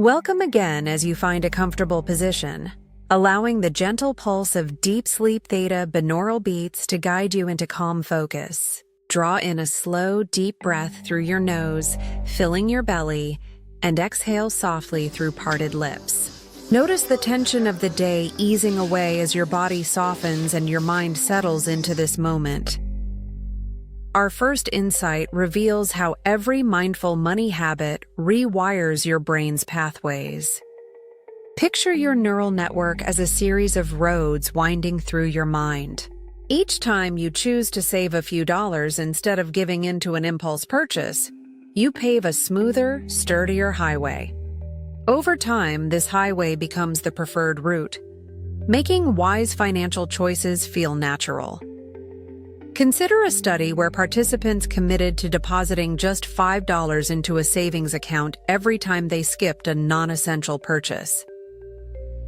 Welcome again as you find a comfortable position, allowing the gentle pulse of deep sleep theta binaural beats to guide you into calm focus. Draw in a slow, deep breath through your nose, filling your belly, and exhale softly through parted lips. Notice the tension of the day easing away as your body softens and your mind settles into this moment. Our first insight reveals how every mindful money habit rewires your brain's pathways. Picture your neural network as a series of roads winding through your mind. Each time you choose to save a few dollars instead of giving in to an impulse purchase, you pave a smoother, sturdier highway. Over time, this highway becomes the preferred route, making wise financial choices feel natural. Consider a study where participants committed to depositing just $5 into a savings account every time they skipped a non-essential purchase.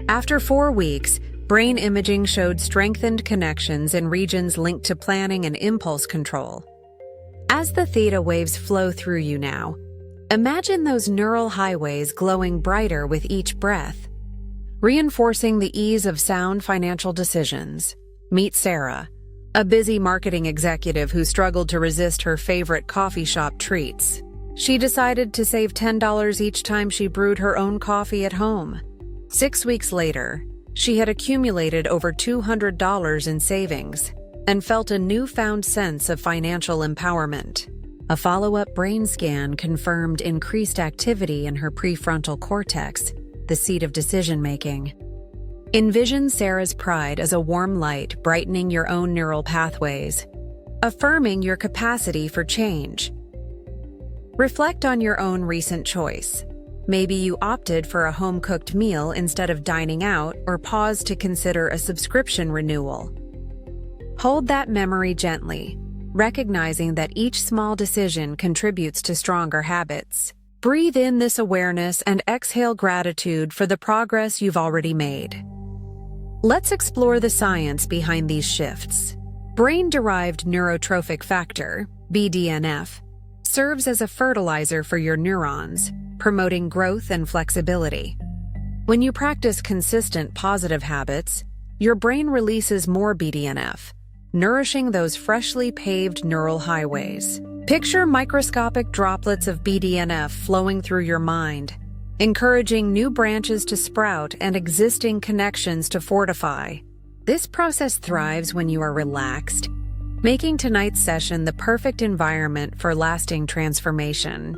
After 4 weeks, brain imaging showed strengthened connections in regions linked to planning and impulse control. As the theta waves flow through you now, imagine those neural highways glowing brighter with each breath, reinforcing the ease of sound financial decisions. Meet Sarah, a busy marketing executive who struggled to resist her favorite coffee shop treats. She decided to save $10 each time she brewed her own coffee at home. 6 weeks later, she had accumulated over $200 in savings and felt a newfound sense of financial empowerment. A follow-up brain scan confirmed increased activity in her prefrontal cortex, the seat of decision-making. Envision Sarah's pride as a warm light brightening your own neural pathways, affirming your capacity for change. Reflect on your own recent choice. Maybe you opted for a home-cooked meal instead of dining out or paused to consider a subscription renewal. Hold that memory gently, recognizing that each small decision contributes to stronger habits. Breathe in this awareness and exhale gratitude for the progress you've already made. Let's explore the science behind these shifts. Brain-derived neurotrophic factor, BDNF, serves as a fertilizer for your neurons, promoting growth and flexibility. When you practice consistent positive habits, your brain releases more BDNF, nourishing those freshly paved neural highways. Picture microscopic droplets of BDNF flowing through your mind, encouraging new branches to sprout and existing connections to fortify. This process thrives when you are relaxed, making tonight's session the perfect environment for lasting transformation.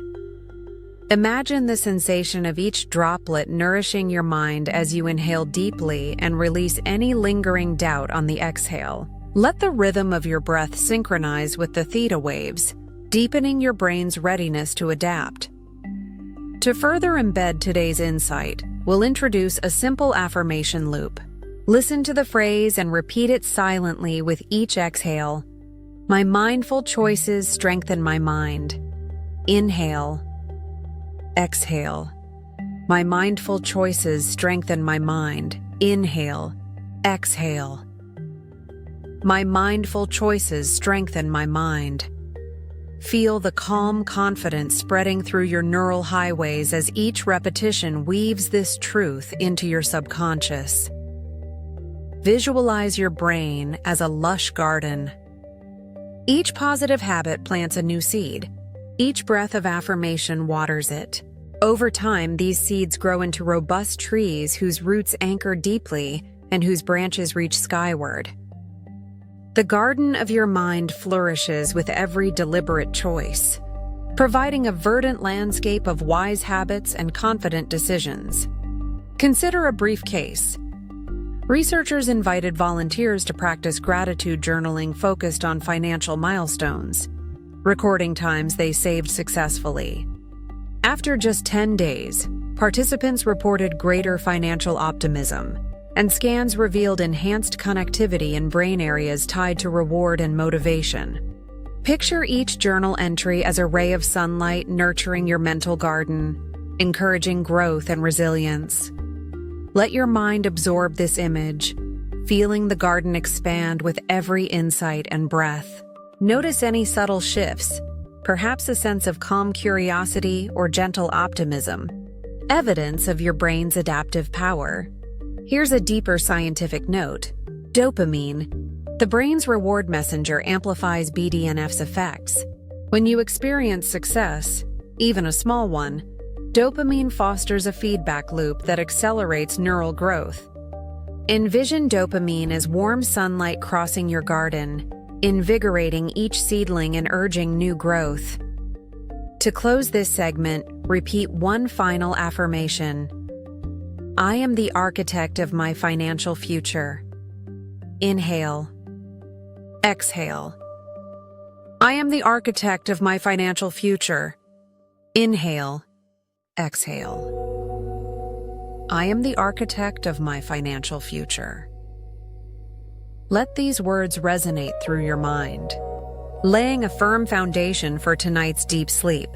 Imagine the sensation of each droplet nourishing your mind as you inhale deeply and release any lingering doubt on the exhale. Let the rhythm of your breath synchronize with the theta waves, deepening your brain's readiness to adapt. To further embed today's insight, we'll introduce a simple affirmation loop. Listen to the phrase and repeat it silently with each exhale. My mindful choices strengthen my mind. Inhale. Exhale. My mindful choices strengthen my mind. Inhale. Exhale. My mindful choices strengthen my mind. Feel the calm confidence spreading through your neural highways as each repetition weaves this truth into your subconscious. Visualize your brain as a lush garden. Each positive habit plants a new seed. Each breath of affirmation waters it. Over time, these seeds grow into robust trees whose roots anchor deeply and whose branches reach skyward. The garden of your mind flourishes with every deliberate choice, providing a verdant landscape of wise habits and confident decisions. Consider a brief case. Researchers invited volunteers to practice gratitude journaling focused on financial milestones, recording times they saved successfully. After just 10 days, participants reported greater financial optimism, and scans revealed enhanced connectivity in brain areas tied to reward and motivation. Picture each journal entry as a ray of sunlight nurturing your mental garden, encouraging growth and resilience. Let your mind absorb this image, feeling the garden expand with every insight and breath. Notice any subtle shifts, perhaps a sense of calm curiosity or gentle optimism. evidence of your brain's adaptive power. Here's a deeper scientific note. Dopamine, the brain's reward messenger, amplifies BDNF's effects. When you experience success, even a small one, dopamine fosters a feedback loop that accelerates neural growth. Envision dopamine as warm sunlight crossing your garden, invigorating each seedling and urging new growth. To close this segment, repeat one final affirmation. I am the architect of my financial future. Inhale. Exhale. I am the architect of my financial future. Inhale. Exhale. I am the architect of my financial future. Let these words resonate through your mind, laying a firm foundation for tonight's deep sleep.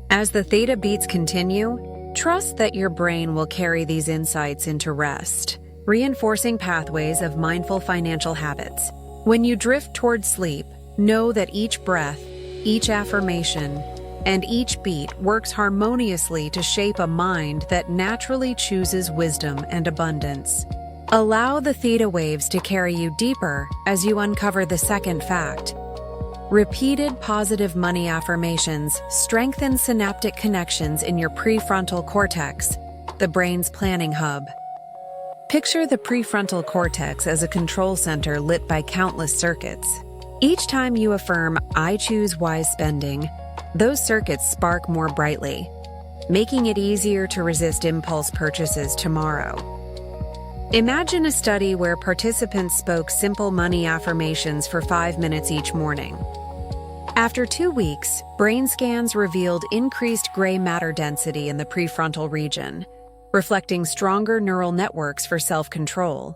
As the theta beats continue, trust that your brain will carry these insights into rest, reinforcing pathways of mindful financial habits. When you drift toward sleep, know that each breath, each affirmation, and each beat works harmoniously to shape a mind that naturally chooses wisdom and abundance. Allow the theta waves to carry you deeper as you uncover the second fact. Repeated positive money affirmations strengthen synaptic connections in your prefrontal cortex, the brain's planning hub. Picture the prefrontal cortex as a control center lit by countless circuits. Each time you affirm, "I choose wise spending," those circuits spark more brightly, making it easier to resist impulse purchases tomorrow. Imagine a study where participants spoke simple money affirmations for 5 minutes each morning. After 2 weeks, brain scans revealed increased gray matter density in the prefrontal region, reflecting stronger neural networks for self-control.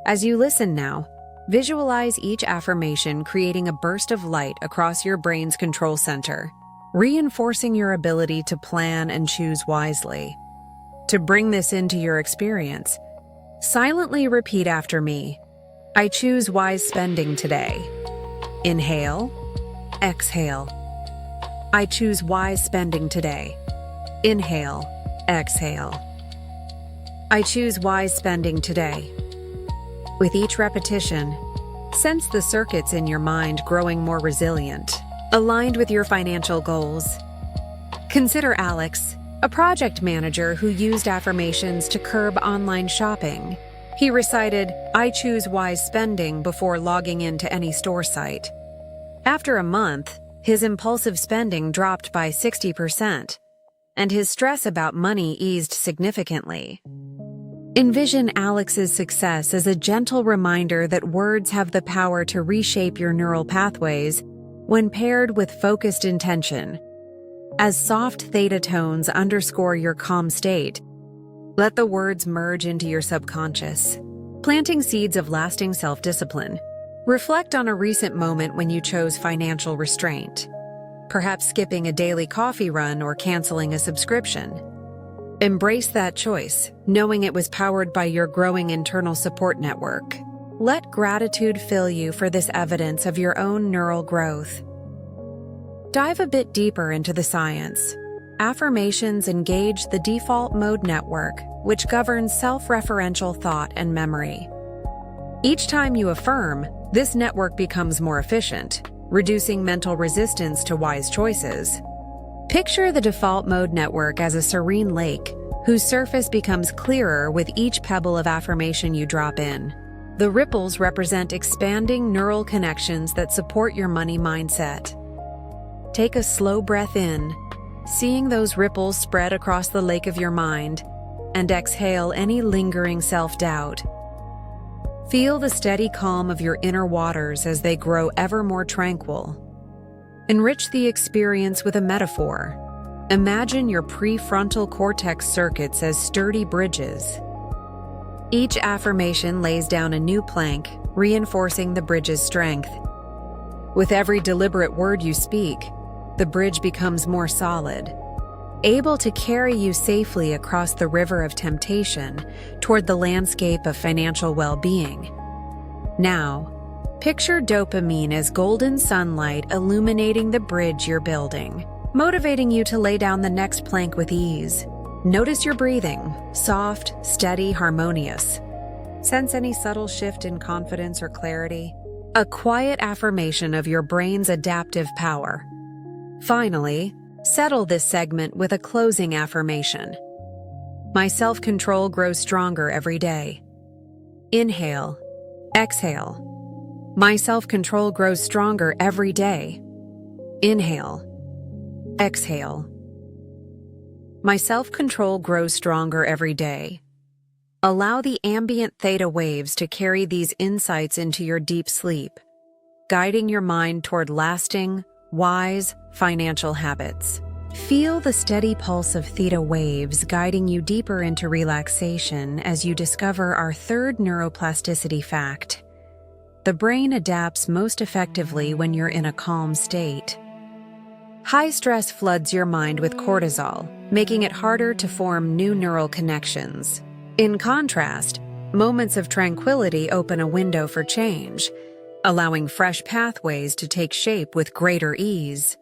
As you listen now, visualize each affirmation creating a burst of light across your brain's control center, reinforcing your ability to plan and choose wisely. To bring this into your experience, silently repeat after me. I choose wise spending today. Inhale, exhale. I choose wise spending today. Inhale, exhale. I choose wise spending today. With each repetition, sense the circuits in your mind growing more resilient, aligned with your financial goals. Consider Alex, a project manager who used affirmations to curb online shopping. He recited, "I choose wise spending" before logging into any store site. After a month, his impulsive spending dropped by 60%, and his stress about money eased significantly. Envision Alex's success as a gentle reminder that words have the power to reshape your neural pathways when paired with focused intention. As soft theta tones underscore your calm state, let the words merge into your subconscious, planting seeds of lasting self-discipline. Reflect on a recent moment when you chose financial restraint, perhaps skipping a daily coffee run or canceling a subscription. Embrace that choice, knowing it was powered by your growing internal support network. Let gratitude fill you for this evidence of your own neural growth. Dive a bit deeper into the science. Affirmations engage the default mode network, which governs self-referential thought and memory. Each time you affirm, this network becomes more efficient, reducing mental resistance to wise choices. Picture the default mode network as a serene lake, whose surface becomes clearer with each pebble of affirmation you drop in. The ripples represent expanding neural connections that support your money mindset. Take a slow breath in, seeing those ripples spread across the lake of your mind, and exhale any lingering self-doubt. Feel the steady calm of your inner waters as they grow ever more tranquil. Enrich the experience with a metaphor. Imagine your prefrontal cortex circuits as sturdy bridges. Each affirmation lays down a new plank, reinforcing the bridge's strength. With every deliberate word you speak, the bridge becomes more solid, able to carry you safely across the river of temptation toward the landscape of financial well-being. Now, picture dopamine as golden sunlight illuminating the bridge you're building, motivating you to lay down the next plank with ease. Notice your breathing, soft, steady, harmonious. Sense any subtle shift in confidence or clarity? A quiet affirmation of your brain's adaptive power. Finally, settle this segment with a closing affirmation. My self-control grows stronger every day. Inhale, exhale. My self-control grows stronger every day. Inhale, exhale. My self-control grows stronger every day. Allow the ambient theta waves to carry these insights into your deep sleep, guiding your mind toward lasting, wise, financial habits. Feel the steady pulse of theta waves guiding you deeper into relaxation as you discover our third neuroplasticity fact. The brain adapts most effectively when you're in a calm state. High stress floods your mind with cortisol, making it harder to form new neural connections. In contrast, moments of tranquility open a window for change, allowing fresh pathways to take shape with greater ease.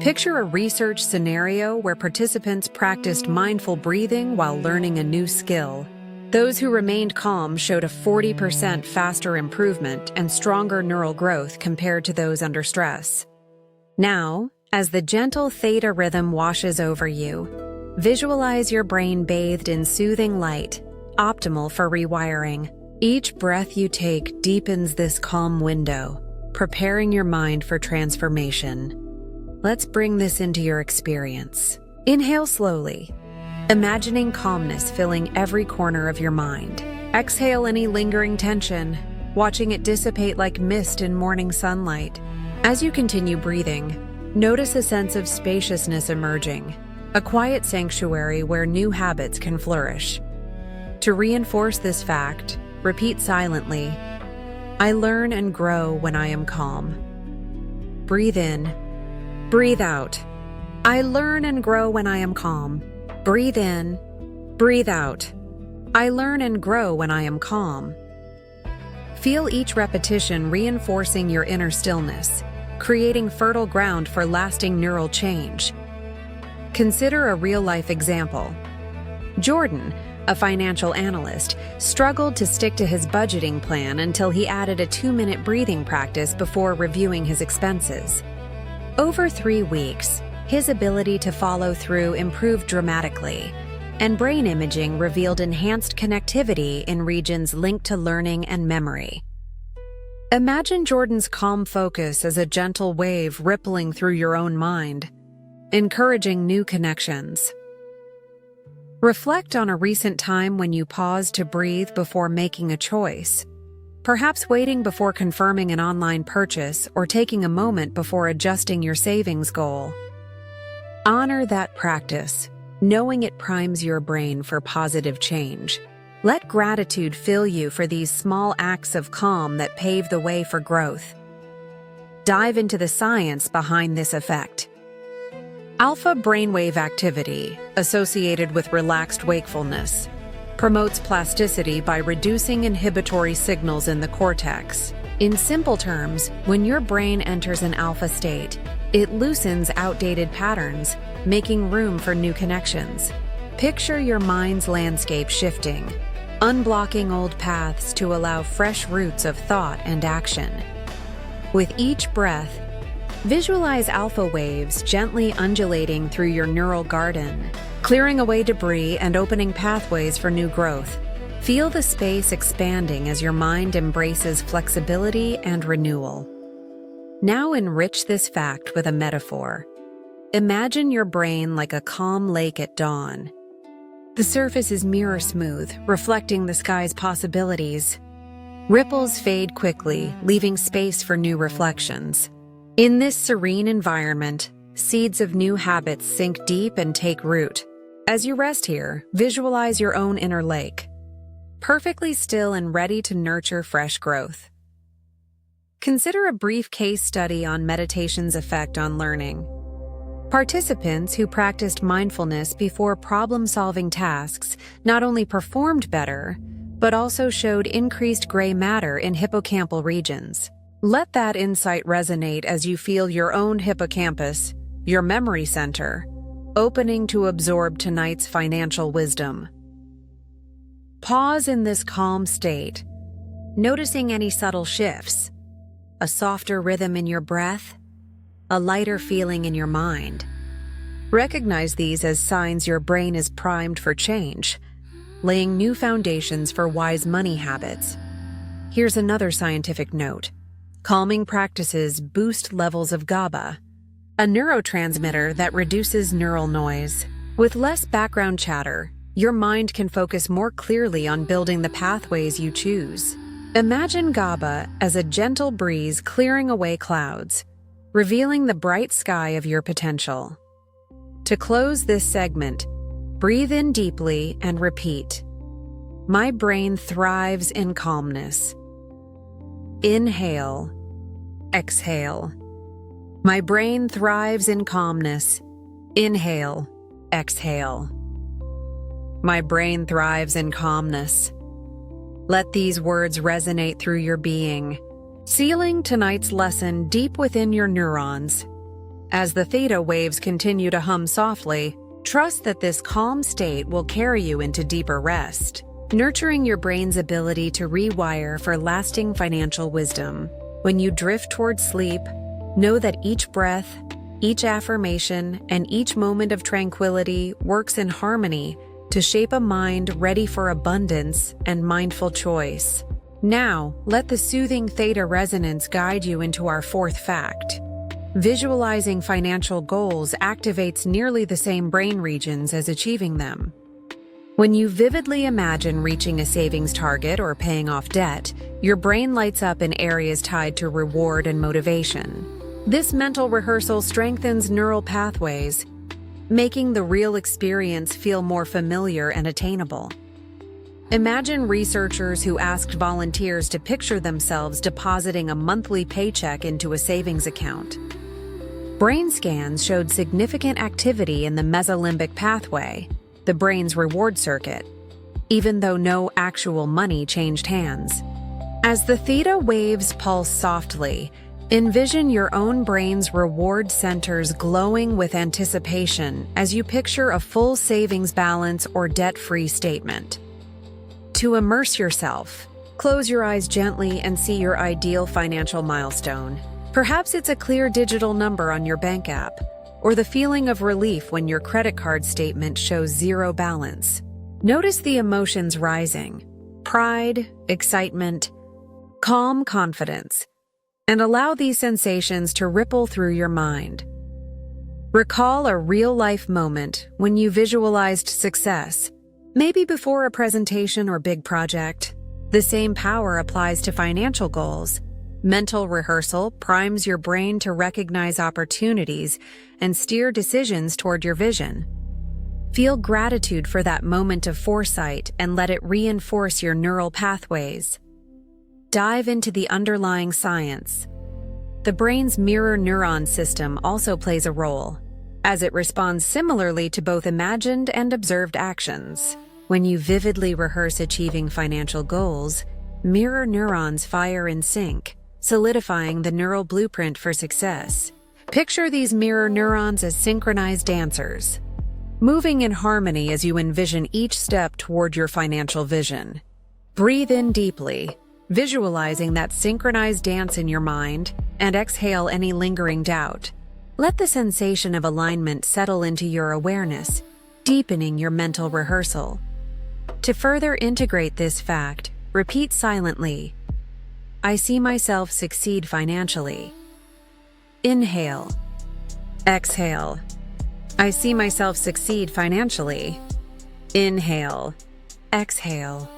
Picture a research scenario where participants practiced mindful breathing while learning a new skill. Those who remained calm showed a 40% faster improvement and stronger neural growth compared to those under stress. Now, as the gentle theta rhythm washes over you, visualize your brain bathed in soothing light, optimal for rewiring. Each breath you take deepens this calm window, preparing your mind for transformation. Let's bring this into your experience. Inhale slowly, imagining calmness filling every corner of your mind. Exhale any lingering tension, watching it dissipate like mist in morning sunlight. As you continue breathing, notice a sense of spaciousness emerging, a quiet sanctuary where new habits can flourish. To reinforce this fact, repeat silently, I learn and grow when I am calm. Breathe in, breathe out. I learn and grow when I am calm. Breathe in, breathe out. I learn and grow when I am calm. Feel each repetition reinforcing your inner stillness, creating fertile ground for lasting neural change. Consider a real-life example. Jordan, a financial analyst, struggled to stick to his budgeting plan until he added a 2-minute breathing practice before reviewing his expenses. Over 3 weeks, his ability to follow through improved dramatically, and brain imaging revealed enhanced connectivity in regions linked to learning and memory. Imagine Jordan's calm focus as a gentle wave rippling through your own mind, encouraging new connections. Reflect on a recent time when you paused to breathe before making a choice, perhaps waiting before confirming an online purchase or taking a moment before adjusting your savings goal. Honor that practice, knowing it primes your brain for positive change. Let gratitude fill you for these small acts of calm that pave the way for growth. Dive into the science behind this effect. Alpha brainwave activity, associated with relaxed wakefulness, promotes plasticity by reducing inhibitory signals in the cortex. In simple terms, when your brain enters an alpha state, it loosens outdated patterns, making room for new connections. Picture your mind's landscape shifting, unblocking old paths to allow fresh roots of thought and action. With each breath, visualize alpha waves gently undulating through your neural garden, clearing away debris and opening pathways for new growth. Feel the space expanding as your mind embraces flexibility and renewal. Now enrich this fact with a metaphor. Imagine your brain like a calm lake at dawn. The surface is mirror smooth, reflecting the sky's possibilities. Ripples fade quickly, leaving space for new reflections. In this serene environment, seeds of new habits sink deep and take root. As you rest here, visualize your own inner lake, perfectly still and ready to nurture fresh growth. Consider a brief case study on meditation's effect on learning. Participants who practiced mindfulness before problem-solving tasks not only performed better, but also showed increased gray matter in hippocampal regions. Let that insight resonate as you feel your own hippocampus, your memory center, opening to absorb tonight's financial wisdom. Pause in this calm state, noticing any subtle shifts, a softer rhythm in your breath, a lighter feeling in your mind. Recognize these as signs your brain is primed for change, laying new foundations for wise money habits. Here's another scientific note. Calming practices boost levels of GABA, a neurotransmitter that reduces neural noise. With less background chatter, your mind can focus more clearly on building the pathways you choose. Imagine GABA as a gentle breeze clearing away clouds, revealing the bright sky of your potential. To close this segment, breathe in deeply and repeat. My brain thrives in calmness. Inhale, exhale. My brain thrives in calmness. Inhale, exhale. My brain thrives in calmness. Let these words resonate through your being, sealing tonight's lesson deep within your neurons. As the theta waves continue to hum softly, trust that this calm state will carry you into deeper rest, nurturing your brain's ability to rewire for lasting financial wisdom. When you drift toward sleep, know that each breath, each affirmation, and each moment of tranquility works in harmony to shape a mind ready for abundance and mindful choice. Now, let the soothing theta resonance guide you into our fourth fact. Visualizing financial goals activates nearly the same brain regions as achieving them. When you vividly imagine reaching a savings target or paying off debt, your brain lights up in areas tied to reward and motivation. This mental rehearsal strengthens neural pathways, making the real experience feel more familiar and attainable. Imagine researchers who asked volunteers to picture themselves depositing a monthly paycheck into a savings account. Brain scans showed significant activity in the mesolimbic pathway, the brain's reward circuit, even though no actual money changed hands. As the theta waves pulse softly, envision your own brain's reward centers glowing with anticipation as you picture a full savings balance or debt-free statement. To immerse yourself, close your eyes gently and see your ideal financial milestone. Perhaps it's a clear digital number on your bank app, or the feeling of relief when your credit card statement shows zero balance. Notice the emotions rising: pride, excitement, calm confidence, and allow these sensations to ripple through your mind. Recall a real-life moment when you visualized success, maybe before a presentation or big project. The same power applies to financial goals. Mental rehearsal primes your brain to recognize opportunities and steer decisions toward your vision. Feel gratitude for that moment of foresight and let it reinforce your neural pathways. Dive into the underlying science. The brain's mirror neuron system also plays a role, as it responds similarly to both imagined and observed actions. When you vividly rehearse achieving financial goals, mirror neurons fire in sync, solidifying the neural blueprint for success. Picture these mirror neurons as synchronized dancers, moving in harmony as you envision each step toward your financial vision. Breathe in deeply, visualizing that synchronized dance in your mind, and exhale any lingering doubt. Let the sensation of alignment settle into your awareness, deepening your mental rehearsal. To further integrate this fact, repeat silently, I see myself succeed financially. Inhale. Exhale. I see myself succeed financially. Inhale. Exhale.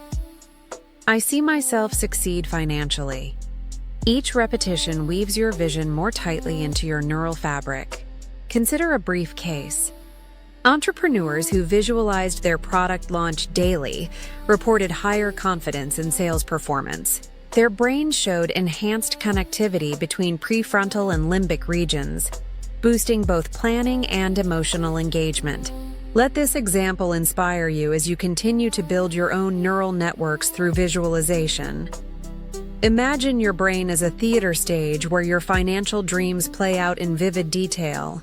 I see myself succeed financially. Each repetition weaves your vision more tightly into your neural fabric. Consider a brief case. Entrepreneurs who visualized their product launch daily reported higher confidence in sales performance. Their brains showed enhanced connectivity between prefrontal and limbic regions, boosting both planning and emotional engagement. Let this example inspire you as you continue to build your own neural networks through visualization. Imagine your brain as a theater stage where your financial dreams play out in vivid detail.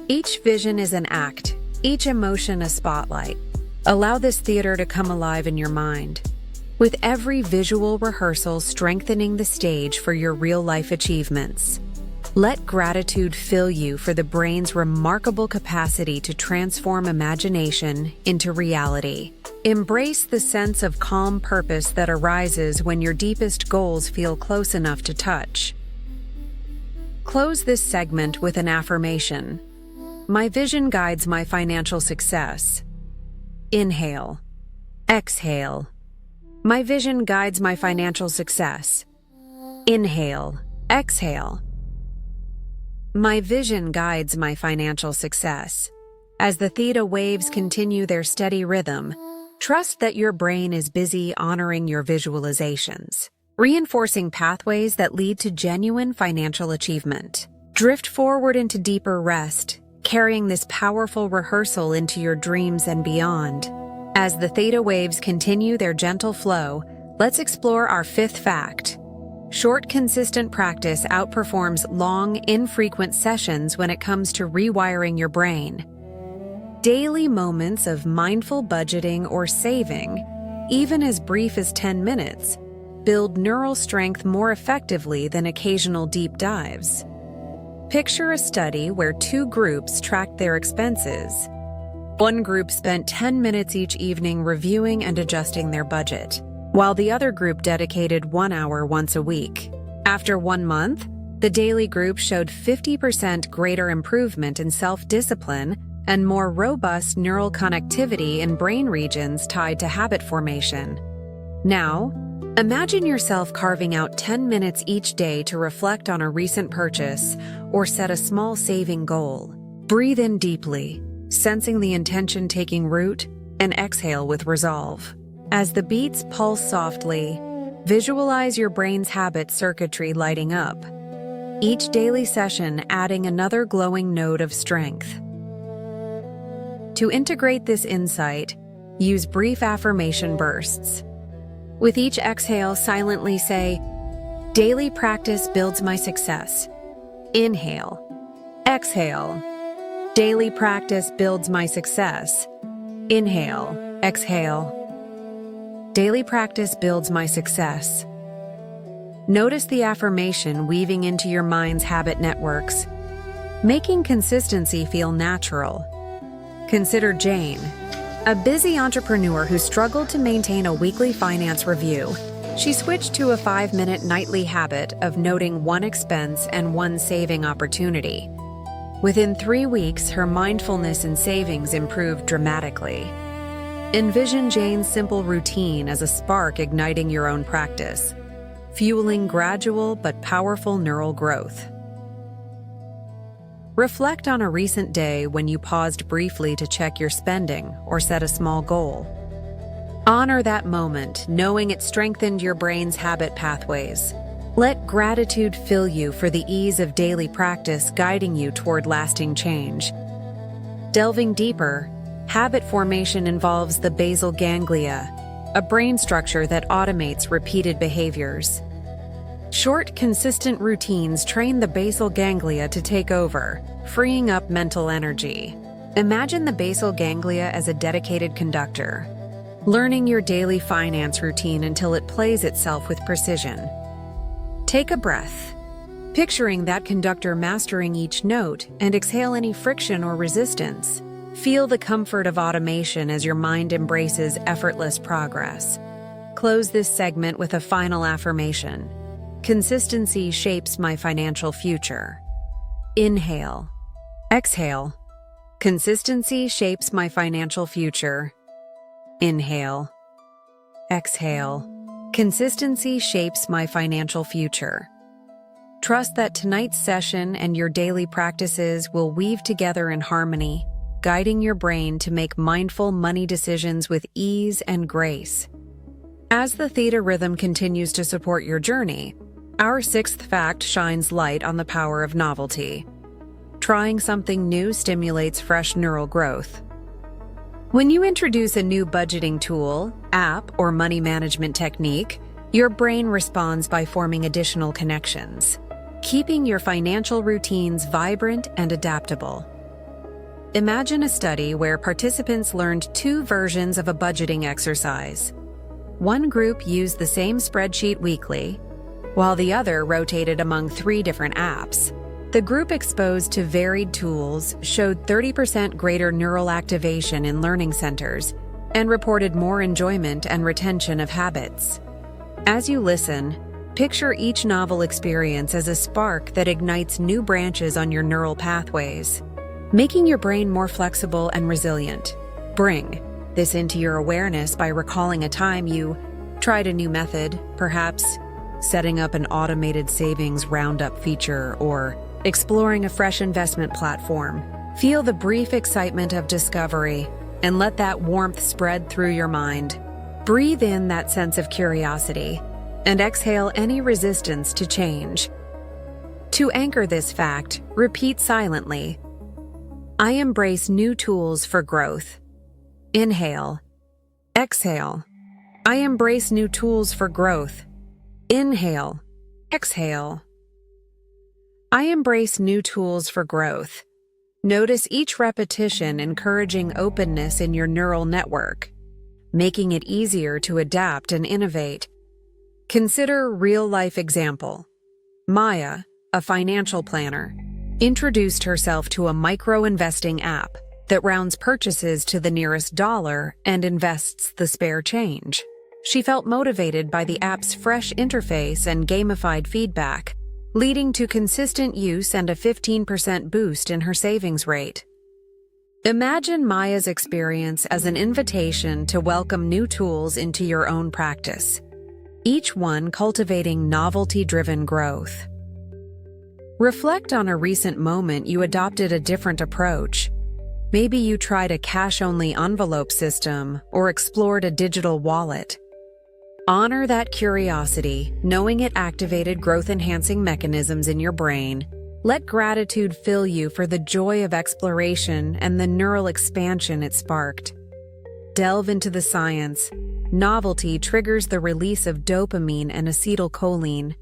Each vision is an act, each emotion a spotlight. Allow this theater to come alive in your mind, with every visual rehearsal strengthening the stage for your real-life achievements. Let gratitude fill you for the brain's remarkable capacity to transform imagination into reality. Embrace the sense of calm purpose that arises when your deepest goals feel close enough to touch. Close this segment with an affirmation. My vision guides my financial success. Inhale. Exhale. My vision guides my financial success. Inhale. Exhale. My vision guides my financial success. As the theta waves continue their steady rhythm, trust that your brain is busy honoring your visualizations, reinforcing pathways that lead to genuine financial achievement. Drift forward into deeper rest, carrying this powerful rehearsal into your dreams and beyond. As the theta waves continue their gentle flow, let's explore our fifth fact. Short, consistent practice outperforms long, infrequent sessions when it comes to rewiring your brain. Daily moments of mindful budgeting or saving, even as brief as 10 minutes, build neural strength more effectively than occasional deep dives. Picture a study where two groups tracked their expenses. One group spent 10 minutes each evening reviewing and adjusting their budget, while the other group dedicated 1 hour once a week. After 1 month, the daily group showed 50% greater improvement in self-discipline and more robust neural connectivity in brain regions tied to habit formation. Now, imagine yourself carving out 10 minutes each day to reflect on a recent purchase or set a small saving goal. Breathe in deeply, sensing the intention taking root, and exhale with resolve. As the beats pulse softly, visualize your brain's habit circuitry lighting up, each daily session adding another glowing node of strength. To integrate this insight, use brief affirmation bursts. With each exhale, silently say, "Daily practice builds my success." Inhale. Exhale. Daily practice builds my success. Inhale. Exhale. Daily practice builds my success. Notice the affirmation weaving into your mind's habit networks, making consistency feel natural. Consider Jane, a busy entrepreneur who struggled to maintain a weekly finance review. She switched to a 5-minute nightly habit of noting one expense and one saving opportunity. Within 3 weeks, her mindfulness and savings improved dramatically. Envision Jane's simple routine as a spark igniting your own practice, fueling gradual but powerful neural growth. Reflect on a recent day when you paused briefly to check your spending or set a small goal. Honor that moment, knowing it strengthened your brain's habit pathways. Let gratitude fill you for the ease of daily practice guiding you toward lasting change. Delving deeper, habit formation involves the basal ganglia, a brain structure that automates repeated behaviors. Short, consistent routines train the basal ganglia to take over, freeing up mental energy. Imagine the basal ganglia as a dedicated conductor, learning your daily finance routine until it plays itself with precision. Take a breath, picturing that conductor mastering each note, and exhale any friction or resistance. Feel the comfort of automation as your mind embraces effortless progress. Close this segment with a final affirmation. Consistency shapes my financial future. Inhale. Exhale. Consistency shapes my financial future. Inhale. Exhale. Consistency shapes my financial future. Trust that tonight's session and your daily practices will weave together in harmony, guiding your brain to make mindful money decisions with ease and grace. As the theta rhythm continues to support your journey, our sixth fact shines light on the power of novelty. Trying something new stimulates fresh neural growth. When you introduce a new budgeting tool, app, or money management technique, your brain responds by forming additional connections, keeping your financial routines vibrant and adaptable. Imagine a study where participants learned two versions of a budgeting exercise. One group used the same spreadsheet weekly, while the other rotated among 3 different apps. The group exposed to varied tools showed 30% greater neural activation in learning centers and reported more enjoyment and retention of habits. As you listen, picture each novel experience as a spark that ignites new branches on your neural pathways, making your brain more flexible and resilient. Bring this into your awareness by recalling a time you tried a new method, perhaps setting up an automated savings roundup feature or exploring a fresh investment platform. Feel the brief excitement of discovery and let that warmth spread through your mind. Breathe in that sense of curiosity and exhale any resistance to change. To anchor this fact, repeat silently, I embrace new tools for growth. Inhale. Exhale. I embrace new tools for growth. Inhale. Exhale. I embrace new tools for growth. Notice each repetition encouraging openness in your neural network, making it easier to adapt and innovate. Consider a real-life example. Maya, a financial planner, introduced herself to a micro-investing app that rounds purchases to the nearest dollar and invests the spare change. She felt motivated by the app's fresh interface and gamified feedback, leading to consistent use and a 15% boost in her savings rate. Imagine Maya's experience as an invitation to welcome new tools into your own practice, each one cultivating novelty-driven growth. Reflect on a recent moment you adopted a different approach. Maybe you tried a cash-only envelope system or explored a digital wallet. Honor that curiosity, knowing it activated growth-enhancing mechanisms in your brain. Let gratitude fill you for the joy of exploration and the neural expansion it sparked. Delve into the science. Novelty triggers the release of dopamine and acetylcholine,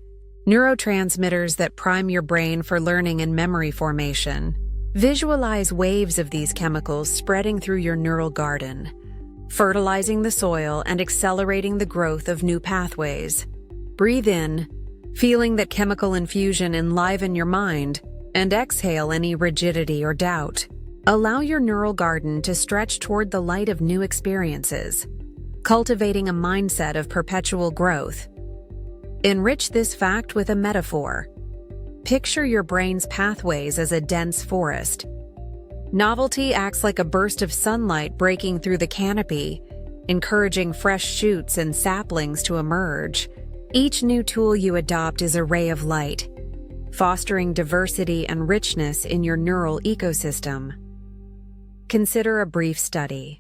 neurotransmitters that prime your brain for learning and memory formation. Visualize waves of these chemicals spreading through your neural garden, fertilizing the soil and accelerating the growth of new pathways. Breathe in, feeling that chemical infusion enliven your mind, and exhale any rigidity or doubt. Allow your neural garden to stretch toward the light of new experiences, cultivating a mindset of perpetual growth. Enrich this fact with a metaphor. Picture your brain's pathways as a dense forest. Novelty acts like a burst of sunlight breaking through the canopy, encouraging fresh shoots and saplings to emerge. Each new tool you adopt is a ray of light, fostering diversity and richness in your neural ecosystem. Consider a brief study.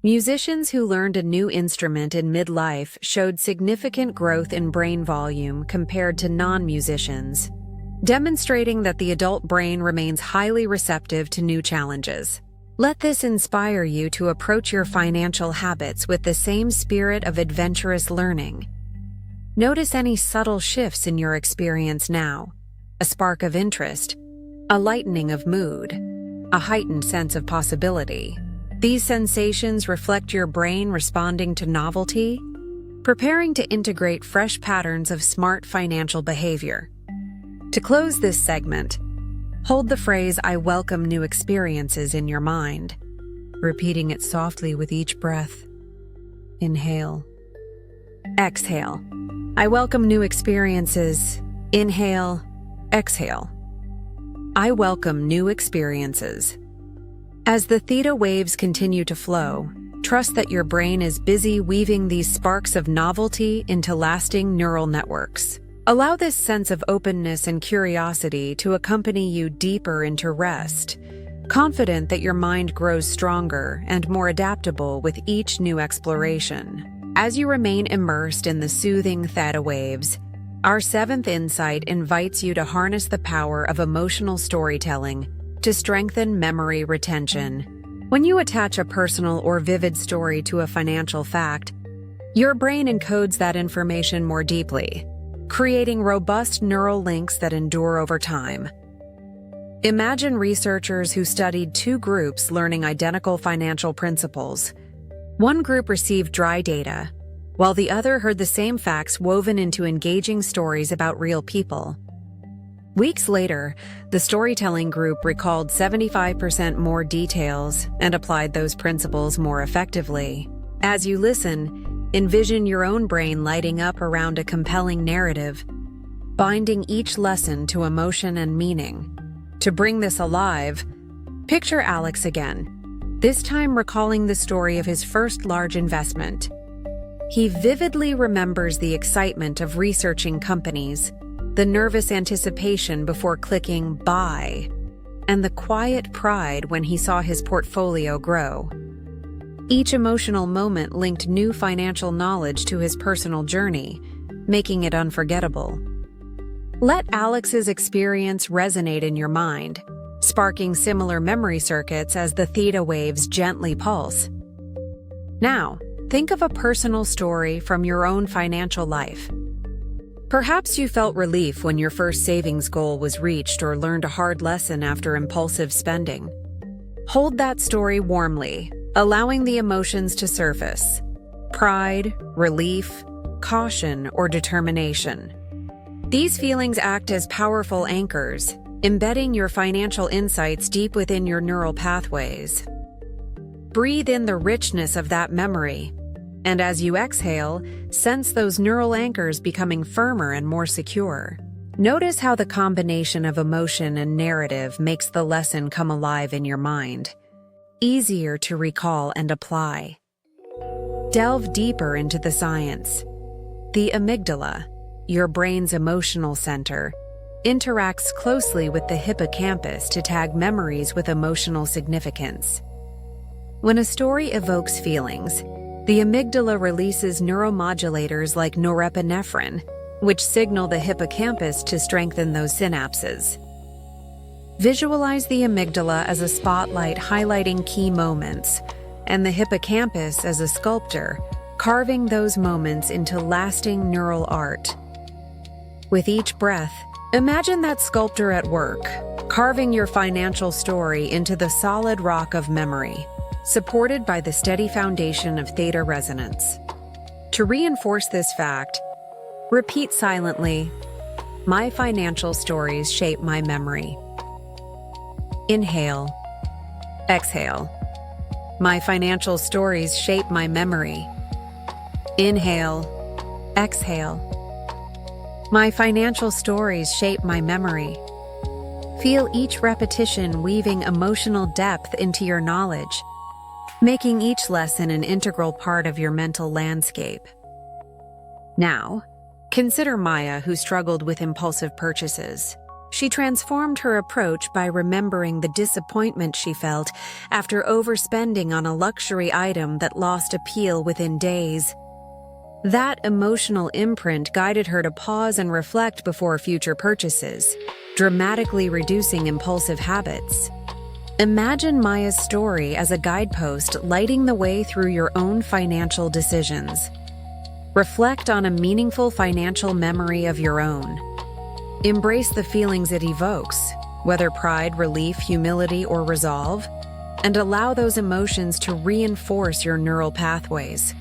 Musicians who learned a new instrument in midlife showed significant growth in brain volume compared to non-musicians, demonstrating that the adult brain remains highly receptive to new challenges. Let this inspire you to approach your financial habits with the same spirit of adventurous learning. Notice any subtle shifts in your experience now: a spark of interest, a lightening of mood, a heightened sense of possibility. These sensations reflect your brain responding to novelty, preparing to integrate fresh patterns of smart financial behavior. To close this segment, hold the phrase "I welcome new experiences" in your mind, repeating it softly with each breath. Inhale. Exhale. I welcome new experiences. Inhale. Exhale. I welcome new experiences. As the theta waves continue to flow, trust that your brain is busy weaving these sparks of novelty into lasting neural networks. Allow this sense of openness and curiosity to accompany you deeper into rest, confident that your mind grows stronger and more adaptable with each new exploration. As you remain immersed in the soothing theta waves, our 7th insight invites you to harness the power of emotional storytelling to strengthen memory retention. When you attach a personal or vivid story to a financial fact, your brain encodes that information more deeply, creating robust neural links that endure over time. Imagine researchers who studied two groups learning identical financial principles. One group received dry data, while the other heard the same facts woven into engaging stories about real people. Weeks later, the storytelling group recalled 75% more details and applied those principles more effectively. As you listen, envision your own brain lighting up around a compelling narrative, binding each lesson to emotion and meaning. To bring this alive, picture Alex again, this time recalling the story of his first large investment. He vividly remembers the excitement of researching companies, the nervous anticipation before clicking buy, and the quiet pride when he saw his portfolio grow. Each emotional moment linked new financial knowledge to his personal journey, making it unforgettable. Let Alex's experience resonate in your mind, sparking similar memory circuits as the theta waves gently pulse. Now, think of a personal story from your own financial life. Perhaps you felt relief when your first savings goal was reached or learned a hard lesson after impulsive spending. Hold that story warmly, allowing the emotions to surface: pride, relief, caution, or determination. These feelings act as powerful anchors, embedding your financial insights deep within your neural pathways. Breathe in the richness of that memory, and as you exhale, sense those neural anchors becoming firmer and more secure. Notice how the combination of emotion and narrative makes the lesson come alive in your mind, easier to recall and apply. Delve deeper into the science. The amygdala, your brain's emotional center, interacts closely with the hippocampus to tag memories with emotional significance. When a story evokes feelings, the amygdala releases neuromodulators like norepinephrine, which signal the hippocampus to strengthen those synapses. Visualize the amygdala as a spotlight highlighting key moments, and the hippocampus as a sculptor, carving those moments into lasting neural art. With each breath, imagine that sculptor at work, carving your financial story into the solid rock of memory, supported by the steady foundation of theta resonance. To reinforce this fact, repeat silently, "My financial stories shape my memory." Inhale. Exhale. My financial stories shape my memory. Inhale. Exhale. My financial stories shape my memory. Feel each repetition weaving emotional depth into your knowledge, making each lesson an integral part of your mental landscape. Now, consider Maya, who struggled with impulsive purchases. She transformed her approach by remembering the disappointment she felt after overspending on a luxury item that lost appeal within days. That emotional imprint guided her to pause and reflect before future purchases, dramatically reducing impulsive habits. Imagine Maya's story as a guidepost lighting the way through your own financial decisions. Reflect on a meaningful financial memory of your own. Embrace the feelings it evokes, whether pride, relief, humility, or resolve, and allow those emotions to reinforce your neural pathways.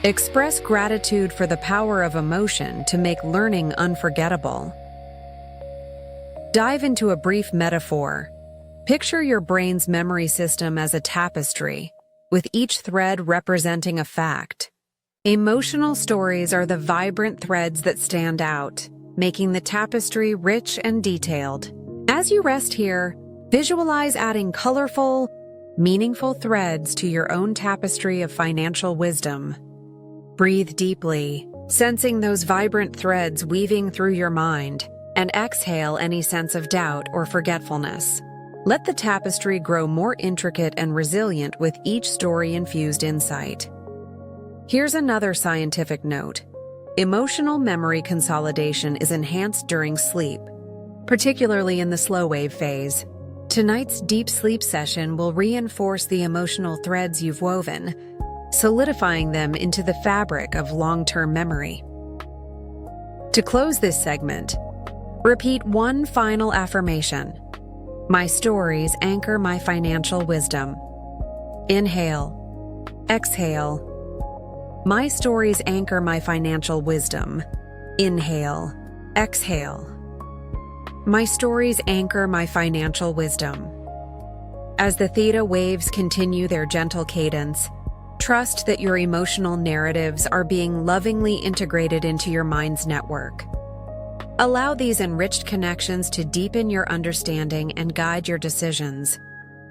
Express gratitude for the power of emotion to make learning unforgettable. Dive into a brief metaphor. Picture your brain's memory system as a tapestry, with each thread representing a fact. Emotional stories are the vibrant threads that stand out, making the tapestry rich and detailed. As you rest here, visualize adding colorful, meaningful threads to your own tapestry of financial wisdom. Breathe deeply, sensing those vibrant threads weaving through your mind, and exhale any sense of doubt or forgetfulness. Let the tapestry grow more intricate and resilient with each story-infused insight. Here's another scientific note. Emotional memory consolidation is enhanced during sleep, particularly in the slow wave phase. Tonight's deep sleep session will reinforce the emotional threads you've woven, solidifying them into the fabric of long-term memory. To close this segment, repeat one final affirmation. My stories anchor my financial wisdom. Inhale. Exhale. My stories anchor my financial wisdom. Inhale. Exhale. My stories anchor my financial wisdom. As the theta waves continue their gentle cadence, trust that your emotional narratives are being lovingly integrated into your mind's network. Allow these enriched connections to deepen your understanding and guide your decisions,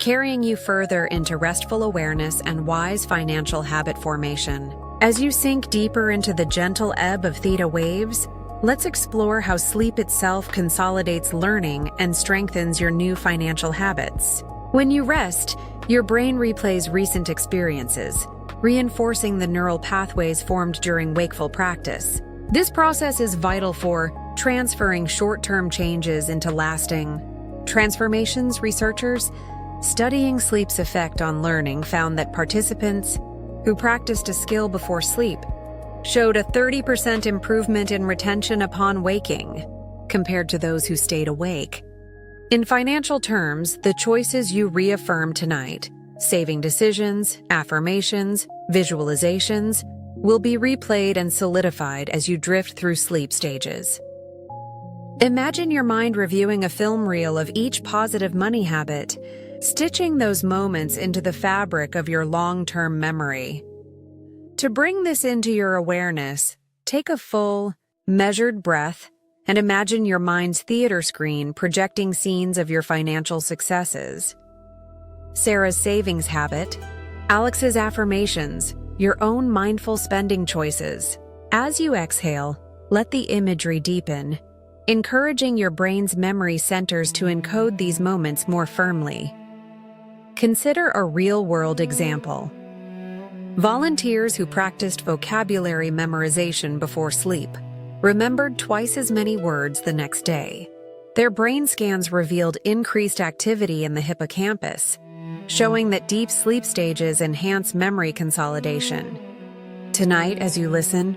carrying you further into restful awareness and wise financial habit formation. As you sink deeper into the gentle ebb of theta waves, let's explore how sleep itself consolidates learning and strengthens your new financial habits. When you rest, your brain replays recent experiences, reinforcing the neural pathways formed during wakeful practice. This process is vital for transferring short-term changes into lasting transformations. Researchers studying sleep's effect on learning found that participants who practiced a skill before sleep showed a 30% improvement in retention upon waking, compared to those who stayed awake. In financial terms, the choices you reaffirm tonight, saving decisions, affirmations, visualizations, will be replayed and solidified as you drift through sleep stages. Imagine your mind reviewing a film reel of each positive money habit, stitching those moments into the fabric of your long-term memory. To bring this into your awareness, take a full, measured breath and imagine your mind's theater screen projecting scenes of your financial successes. Sarah's savings habit, Alex's affirmations, your own mindful spending choices. As you exhale, let the imagery deepen, encouraging your brain's memory centers to encode these moments more firmly. Consider a real-world example. Volunteers who practiced vocabulary memorization before sleep remembered twice as many words the next day. Their brain scans revealed increased activity in the hippocampus, showing that deep sleep stages enhance memory consolidation. Tonight, as you listen,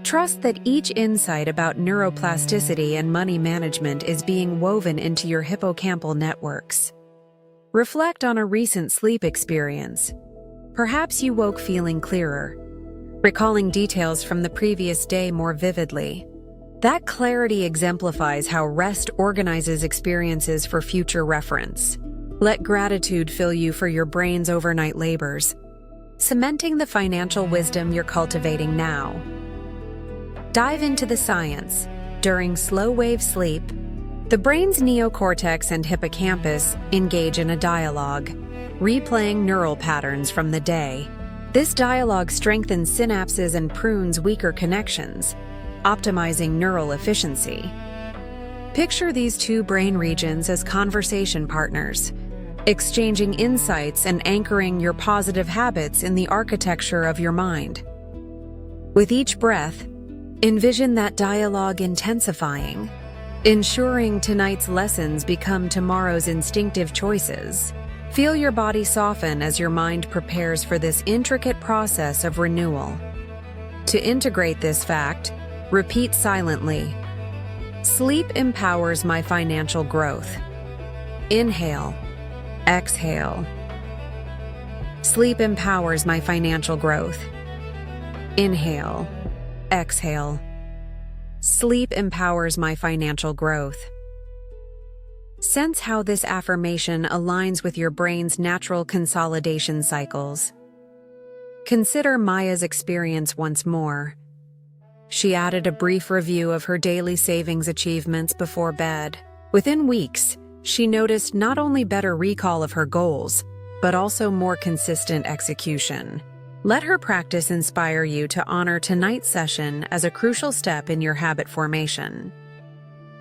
trust that each insight about neuroplasticity and money management is being woven into your hippocampal networks. Reflect on a recent sleep experience. Perhaps you woke feeling clearer, recalling details from the previous day more vividly. That clarity exemplifies how rest organizes experiences for future reference. Let gratitude fill you for your brain's overnight labors, cementing the financial wisdom you're cultivating now. Dive into the science. During slow-wave sleep, the brain's neocortex and hippocampus engage in a dialogue, replaying neural patterns from the day. This dialogue strengthens synapses and prunes weaker connections, optimizing neural efficiency. Picture these two brain regions as conversation partners, exchanging insights and anchoring your positive habits in the architecture of your mind. With each breath, envision that dialogue intensifying, ensuring tonight's lessons become tomorrow's instinctive choices. Feel your body soften as your mind prepares for this intricate process of renewal. To integrate this fact, repeat silently. Sleep empowers my financial growth. Inhale. Exhale. Sleep empowers my financial growth. Inhale. Exhale. Sleep empowers my financial growth. Sense how this affirmation aligns with your brain's natural consolidation cycles. Consider Maya's experience once more. She added a brief review of her daily savings achievements before bed. Within weeks, she noticed not only better recall of her goals, but also more consistent execution. Let her practice inspire you to honor tonight's session as a crucial step in your habit formation.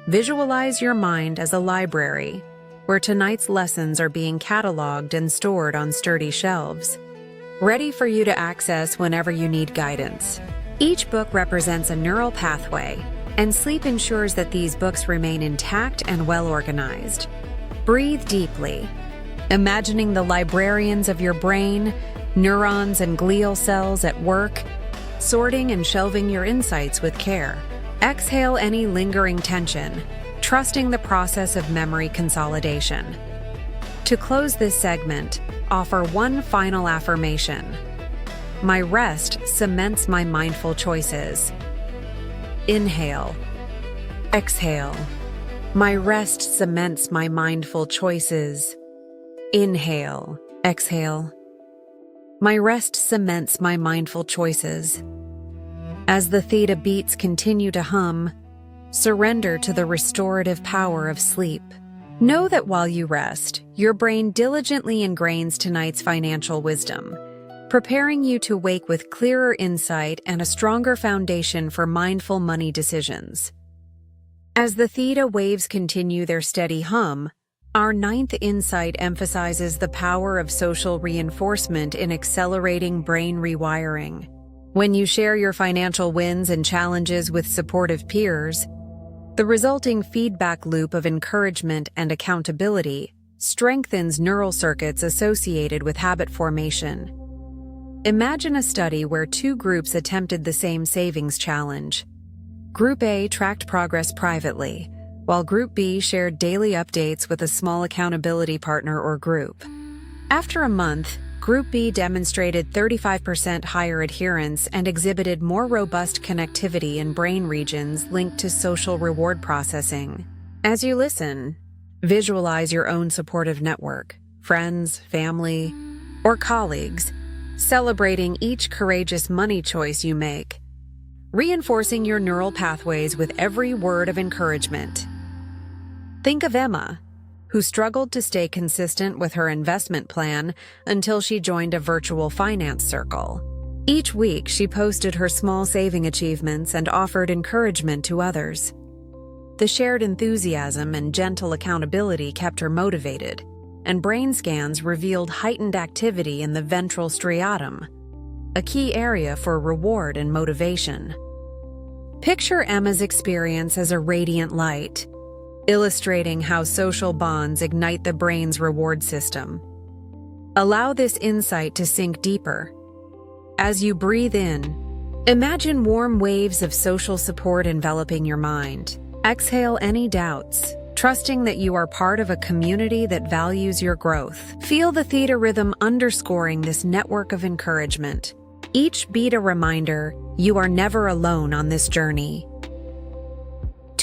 Visualize your mind as a library, where tonight's lessons are being cataloged and stored on sturdy shelves, ready for you to access whenever you need guidance. Each book represents a neural pathway, and sleep ensures that these books remain intact and well-organized. Breathe deeply, imagining the librarians of your brain, neurons and glial cells at work, sorting and shelving your insights with care. Exhale any lingering tension, trusting the process of memory consolidation. To close this segment, offer one final affirmation. My rest cements my mindful choices. Inhale. Exhale. My rest cements my mindful choices. Inhale. Exhale. My rest cements my mindful choices. As the theta beats continue to hum, surrender to the restorative power of sleep. Know that while you rest, your brain diligently ingrains tonight's financial wisdom, preparing you to wake with clearer insight and a stronger foundation for mindful money decisions. As the theta waves continue their steady hum, our ninth insight emphasizes the power of social reinforcement in accelerating brain rewiring. When you share your financial wins and challenges with supportive peers, the resulting feedback loop of encouragement and accountability strengthens neural circuits associated with habit formation. Imagine a study where two groups attempted the same savings challenge. Group A tracked progress privately, while Group B shared daily updates with a small accountability partner or group. After a month, Group B demonstrated 35% higher adherence and exhibited more robust connectivity in brain regions linked to social reward processing. As you listen, visualize your own supportive network, friends, family, or colleagues, celebrating each courageous money choice you make, reinforcing your neural pathways with every word of encouragement. Think of Emma, who struggled to stay consistent with her investment plan until she joined a virtual finance circle. Each week, she posted her small saving achievements and offered encouragement to others. The shared enthusiasm and gentle accountability kept her motivated, and brain scans revealed heightened activity in the ventral striatum, a key area for reward and motivation. Picture Emma's experience as a radiant light, illustrating how social bonds ignite the brain's reward system. Allow this insight to sink deeper. As you breathe in, imagine warm waves of social support enveloping your mind. Exhale any doubts, trusting that you are part of a community that values your growth. Feel the theta rhythm underscoring this network of encouragement. Each beat a reminder you are never alone on this journey.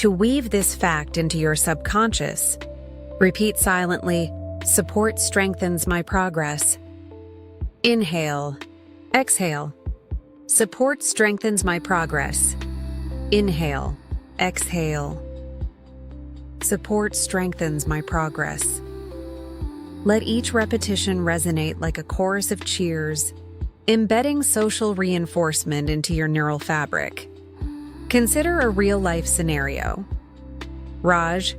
To weave this fact into your subconscious, repeat silently, support strengthens my progress. Inhale. Exhale. Support strengthens my progress. Inhale. Exhale. Support strengthens my progress. Let each repetition resonate like a chorus of cheers, embedding social reinforcement into your neural fabric. Consider a real-life scenario. Raj,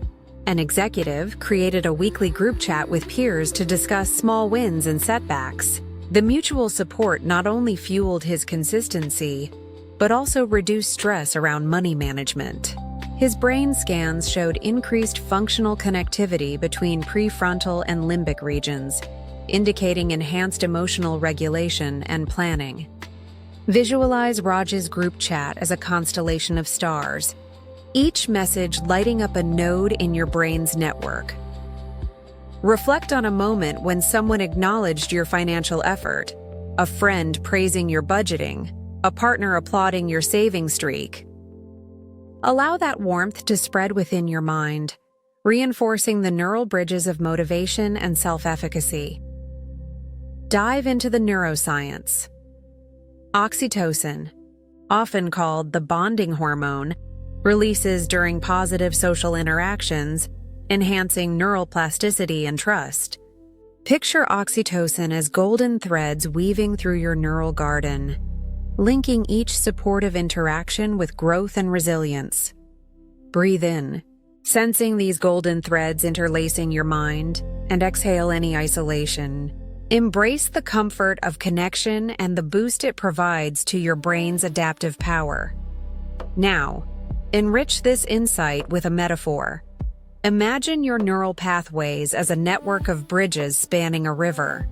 an executive, created a weekly group chat with peers to discuss small wins and setbacks. The mutual support not only fueled his consistency, but also reduced stress around money management. His brain scans showed increased functional connectivity between prefrontal and limbic regions, indicating enhanced emotional regulation and planning. Visualize Raj's group chat as a constellation of stars, each message lighting up a node in your brain's network. Reflect on a moment when someone acknowledged your financial effort, a friend praising your budgeting, a partner applauding your saving streak. Allow that warmth to spread within your mind, reinforcing the neural bridges of motivation and self-efficacy. Dive into the neuroscience. Oxytocin, often called the bonding hormone, releases during positive social interactions, enhancing neuroplasticity and trust. Picture oxytocin as golden threads weaving through your neural garden, linking each supportive interaction with growth and resilience. Breathe in, sensing these golden threads interlacing your mind, and exhale any isolation. Embrace the comfort of connection and the boost it provides to your brain's adaptive power. Now, enrich this insight with a metaphor. Imagine your neural pathways as a network of bridges spanning a river.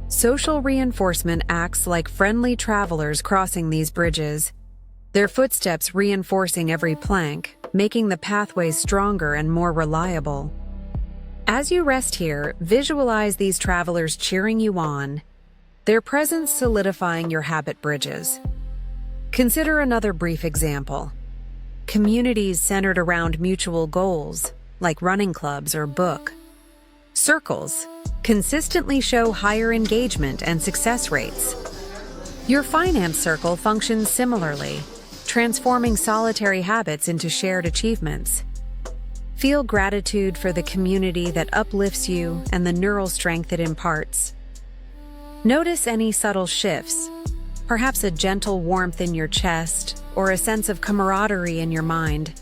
Social reinforcement acts like friendly travelers crossing these bridges, their footsteps reinforcing every plank, making the pathways stronger and more reliable. As you rest here, visualize these travelers cheering you on, their presence solidifying your habit bridges. Consider another brief example. Communities centered around mutual goals, like running clubs or book circles, consistently show higher engagement and success rates. Your finance circle functions similarly, transforming solitary habits into shared achievements. Feel gratitude for the community that uplifts you and the neural strength it imparts. Notice any subtle shifts, perhaps a gentle warmth in your chest or a sense of camaraderie in your mind.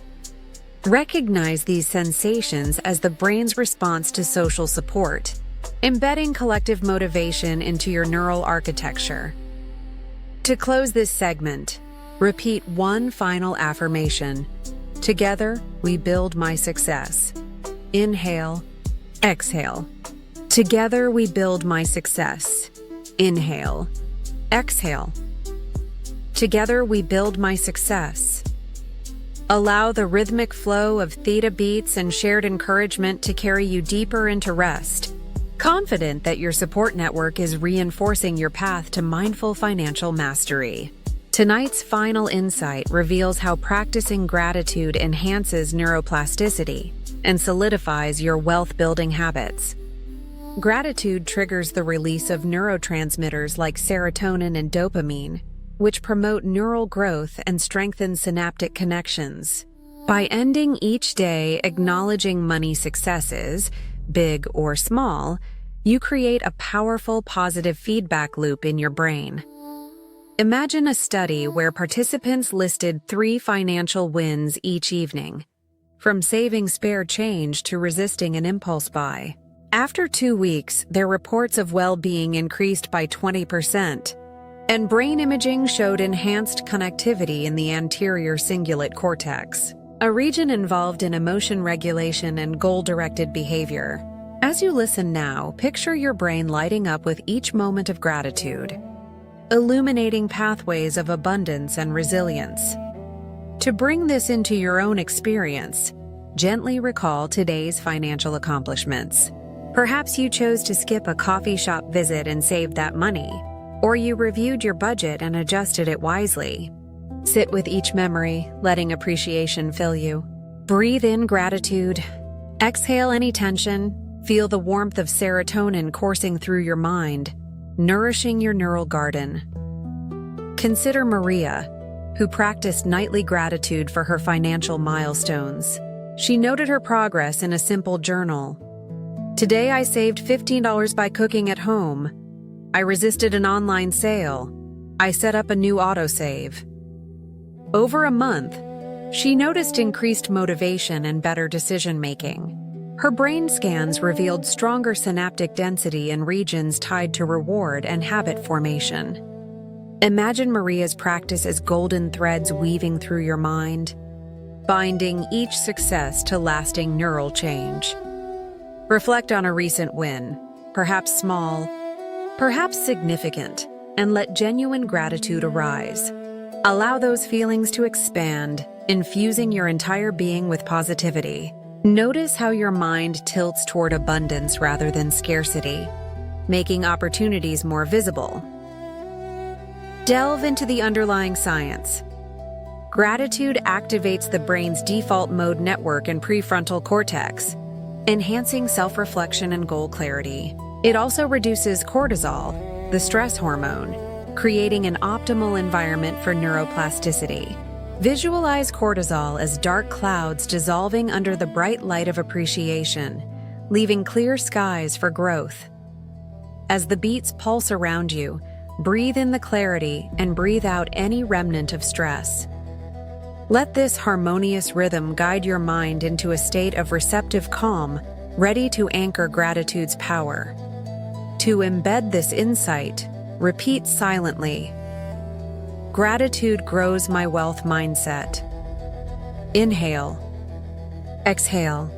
Recognize these sensations as the brain's response to social support, embedding collective motivation into your neural architecture. To close this segment, repeat one final affirmation. Together, we build my success. Inhale, exhale. Together, we build my success. Inhale, exhale. Together, we build my success. Allow the rhythmic flow of theta beats and shared encouragement to carry you deeper into rest, confident that your support network is reinforcing your path to mindful financial mastery. Tonight's final insight reveals how practicing gratitude enhances neuroplasticity and solidifies your wealth-building habits. Gratitude triggers the release of neurotransmitters like serotonin and dopamine, which promote neural growth and strengthen synaptic connections. By ending each day acknowledging money successes, big or small, you create a powerful positive feedback loop in your brain. Imagine a study where participants listed 3 financial wins each evening, from saving spare change to resisting an impulse buy. After 2 weeks, their reports of well-being increased by 20%, and brain imaging showed enhanced connectivity in the anterior cingulate cortex, a region involved in emotion regulation and goal-directed behavior. As you listen now, picture your brain lighting up with each moment of gratitude, illuminating pathways of abundance and resilience. To bring this into your own experience, gently recall today's financial accomplishments. Perhaps you chose to skip a coffee shop visit and saved that money, or you reviewed your budget and adjusted it wisely. Sit with each memory, letting appreciation fill you. Breathe in gratitude. Exhale any tension. Feel the warmth of serotonin coursing through your mind, nourishing your neural garden. Consider Maria, who practiced nightly gratitude for her financial milestones. She noted her progress in a simple journal. Today I saved $15 by cooking at home. I resisted an online sale. I set up a new autosave. Over a month, she noticed increased motivation and better decision-making. Her brain scans revealed stronger synaptic density in regions tied to reward and habit formation. Imagine Maria's practice as golden threads weaving through your mind, binding each success to lasting neural change. Reflect on a recent win, perhaps small, perhaps significant, and let genuine gratitude arise. Allow those feelings to expand, infusing your entire being with positivity. Notice how your mind tilts toward abundance rather than scarcity, making opportunities more visible. Delve into the underlying science. Gratitude activates the brain's default mode network and prefrontal cortex, enhancing self-reflection and goal clarity. It also reduces cortisol, the stress hormone, creating an optimal environment for neuroplasticity. Visualize cortisol as dark clouds dissolving under the bright light of appreciation, leaving clear skies for growth. As the beats pulse around you, breathe in the clarity and breathe out any remnant of stress. Let this harmonious rhythm guide your mind into a state of receptive calm, ready to anchor gratitude's power. To embed this insight, repeat silently. Gratitude grows my wealth mindset. Inhale. Exhale.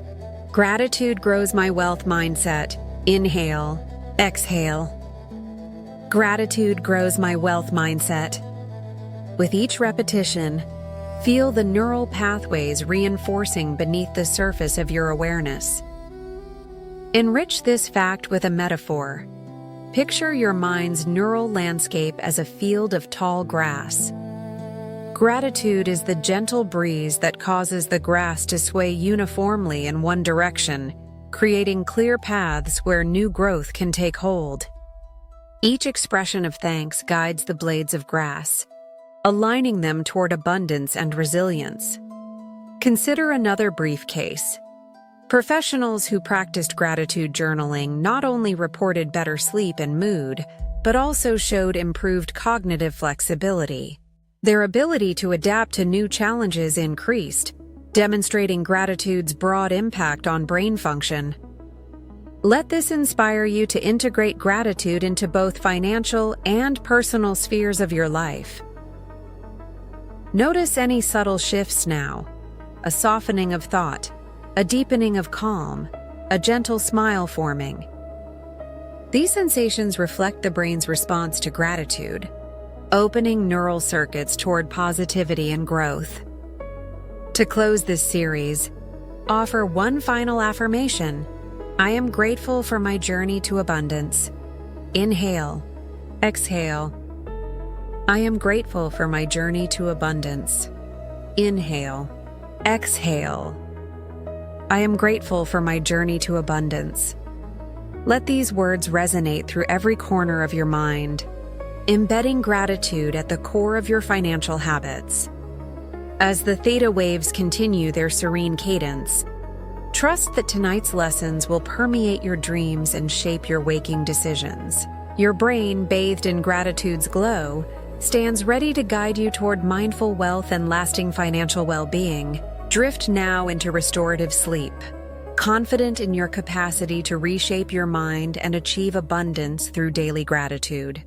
Gratitude grows my wealth mindset. Inhale. Exhale. Gratitude grows my wealth mindset. With each repetition, feel the neural pathways reinforcing beneath the surface of your awareness. Enrich this fact with a metaphor. Picture your mind's neural landscape as a field of tall grass. Gratitude is the gentle breeze that causes the grass to sway uniformly in one direction, creating clear paths where new growth can take hold. Each expression of thanks guides the blades of grass, aligning them toward abundance and resilience. Consider another brief case. Professionals who practiced gratitude journaling not only reported better sleep and mood, but also showed improved cognitive flexibility. Their ability to adapt to new challenges increased, demonstrating gratitude's broad impact on brain function. Let this inspire you to integrate gratitude into both financial and personal spheres of your life. Notice any subtle shifts now: a softening of thought, a deepening of calm, a gentle smile forming. These sensations reflect the brain's response to gratitude, opening neural circuits toward positivity and growth. To close this series, offer one final affirmation: I am grateful for my journey to abundance. Inhale, exhale. I am grateful for my journey to abundance. Inhale, exhale. I am grateful for my journey to abundance. Let these words resonate through every corner of your mind, embedding gratitude at the core of your financial habits. As the theta waves continue their serene cadence, trust that tonight's lessons will permeate your dreams and shape your waking decisions. Your brain, bathed in gratitude's glow, stands ready to guide you toward mindful wealth and lasting financial well-being. Drift now into restorative sleep, confident in your capacity to reshape your mind and achieve abundance through daily gratitude.